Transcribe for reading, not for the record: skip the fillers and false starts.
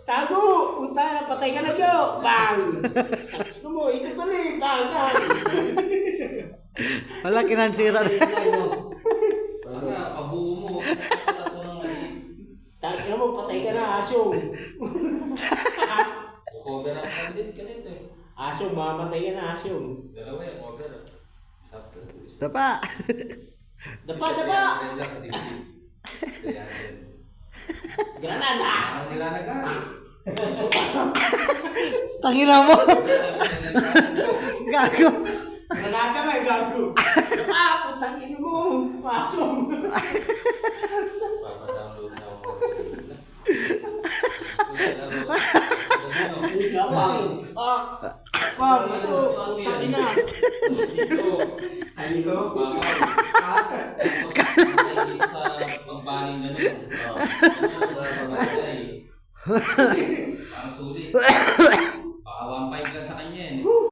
Tago! Punta na, patay ka na, Jo! Bang! Ano mo, ito tuloy! Bang! Bang! Wala kinansira. Baka, pabuo mo. Tato ng mali. Tago mo, patay ka na, asyong! Cover ang kandit kasi ito eh. Asyong, mamatay ka na, asyong! Dalawa yung cover. Sakto. Dapa. Dapa, dapa! Granada! Ang nilalaga. Tangina mo. Gago. Granada may gago! Dapa! Putang ino mo! Asyong! Papadownload na ako. Bang! Ito! Putang ina! Ay, ito? Sa pagbaling ganun. Parang